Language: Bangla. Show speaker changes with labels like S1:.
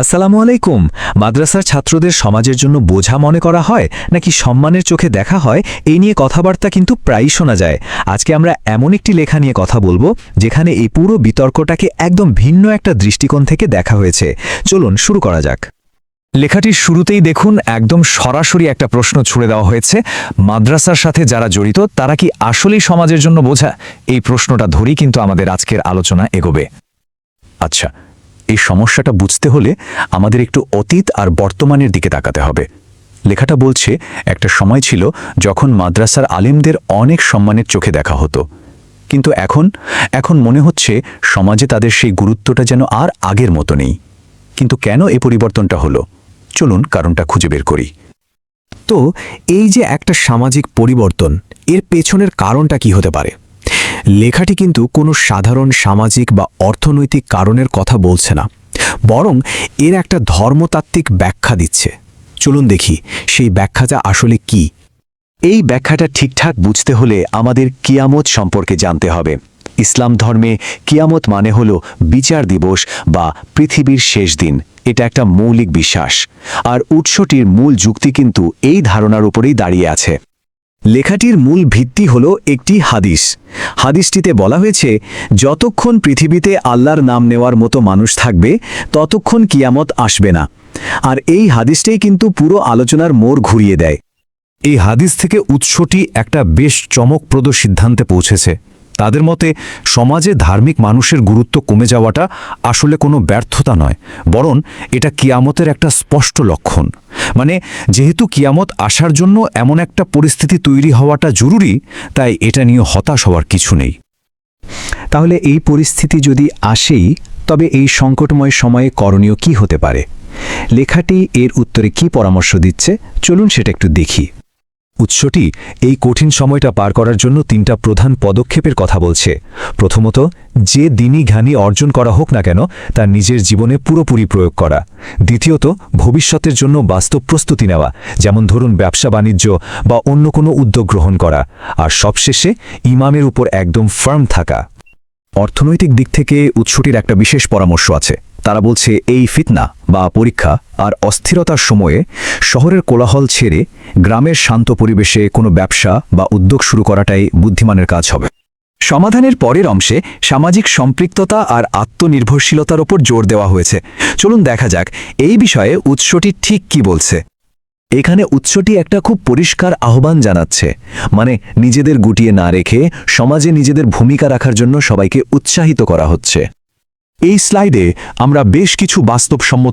S1: আসসালামু আলাইকুম। মাদ্রাসার ছাত্রদের সমাজের জন্য বোঝা মনে করা হয় নাকি সম্মানের চোখে দেখা হয়, এই নিয়ে কথাবার্তা কিন্তু প্রায়ই শোনা যায়। আজকে আমরা এমন একটি লেখা নিয়ে কথা বলবো যেখানে এই পুরো বিতর্কটাকে একদম ভিন্ন একটা দৃষ্টিকোণ থেকে দেখা হয়েছে। চলুন শুরু করা যাক। লেখাটির শুরুতেই দেখুন একদম সরাসরি একটা প্রশ্ন ছুড়ে দেওয়া হয়েছে, মাদ্রাসার সাথে যারা জড়িত তারা কি আসলেই সমাজের জন্য বোঝা? এই প্রশ্নটা ধরেই কিন্তু আমাদের আজকের আলোচনা এগোবে। আচ্ছা, এই সমস্যাটা বুঝতে হলে আমাদের একটু অতীত আর বর্তমানের দিকে তাকাতে হবে। লেখাটা বলছে একটা সময় ছিল যখন মাদ্রাসার আলেমদের অনেক সম্মানের চোখে দেখা হতো, কিন্তু এখন মনে হচ্ছে সমাজে তাদের সেই গুরুত্বটা যেন আর আগের মতো নেই। কিন্তু কেন এই পরিবর্তনটা হলো? চলুন কারণটা খুঁজে বের করি।
S2: তো এই যে একটা সামাজিক পরিবর্তন, এর পেছনের কারণটা কি হতে পারে? লেখাটি কিন্তু কোনো সাধারণ সামাজিক বা অর্থনৈতিক কারণের কথা বলছে না, বরং এর একটা ধর্মতাত্ত্বিক ব্যাখ্যা দিচ্ছে। চলুন দেখি সেই ব্যাখ্যাটা আসলে কি।
S1: এই ব্যাখ্যাটা ঠিকঠাক বুঝতে হলে আমাদের কিয়ামত সম্পর্কে জানতে হবে। ইসলাম ধর্মে কিয়ামত মানে হলো বিচার দিবস বা পৃথিবীর শেষ দিন। এটা একটা মৌলিক বিশ্বাস, আর উৎসটির মূল যুক্তি কিন্তু এই ধারণার উপরেই দাঁড়িয়ে আছে। লেখাটির মূল ভিত্তি হল একটি হাদিস। হাদিসটিতে বলা হয়েছে, যতক্ষণ পৃথিবীতে আল্লাহর নাম নেওয়ার মতো মানুষ থাকবে ততক্ষণ কিয়ামত আসবে না। আর এই হাদিসটাই কিন্তু পুরো আলোচনার মোড় ঘুরিয়ে দেয়।
S3: এই হাদিস থেকে উৎসটি একটা বেশ চমকপ্রদ সিদ্ধান্তে পৌঁছেছে। তাদের মতে সমাজে ধার্মিক মানুষের গুরুত্ব কমে যাওয়াটা আসলে কোনো ব্যর্থতা নয়, বরং এটা কিয়ামতের একটা স্পষ্ট লক্ষণ। মানে যেহেতু কিয়ামত আসার জন্য এমন একটা পরিস্থিতি তৈরি হওয়াটা জরুরি, তাই এটা নিয়ে হতাশ হওয়ার কিছু নেই।
S1: তাহলে এই পরিস্থিতি যদি আসেই, তবে এই সংকটময় সময়ে করণীয় কি হতে পারে? লেখাটি এর উত্তরে কি পরামর্শ দিচ্ছে, চলুন সেটা একটু দেখি। উৎসটি এই কঠিন সময়টা পার করার জন্য 3টা প্রধান পদক্ষেপের কথা বলছে। প্রথমত, যে দিনই জ্ঞানী অর্জন করা হোক না কেন তা নিজের জীবনে পুরোপুরি প্রয়োগ করা। দ্বিতীয়ত, ভবিষ্যতের জন্য বাস্তব প্রস্তুতি নেওয়া, যেমন ধরুন ব্যবসা বাণিজ্য বা অন্য কোনো উদ্যোগ গ্রহণ করা। আর সবশেষে ইমামের উপর একদম ফার্ম থাকা। অর্থনৈতিক দিক থেকে উৎসটির একটা বিশেষ পরামর্শ আছে। তারা বলছে এই ফিতনা বা পরীক্ষা আর অস্থিরতার সময়ে শহরের কোলাহল ছেড়ে গ্রামের শান্ত পরিবেশে কোনো ব্যবসা বা উদ্যোগ শুরু করাটাই বুদ্ধিমানের কাজ হবে। সমাধানের পরের অংশে সামাজিক সম্পৃক্ততা আর আত্মনির্ভরশীলতার ওপর জোর দেওয়া হয়েছে। চলুন দেখা যাক এই বিষয়ে উৎসটি ঠিক কি বলছে। এখানে উৎসটি একটা খুব পরিষ্কার আহ্বান জানাচ্ছে, মানে নিজেদের গুটিয়ে না রেখে সমাজে নিজেদের ভূমিকা রাখার জন্য সবাইকে উৎসাহিত করা হচ্ছে। এই স্লাইডে আমরা বেশ কিছু বাস্তবসম্মত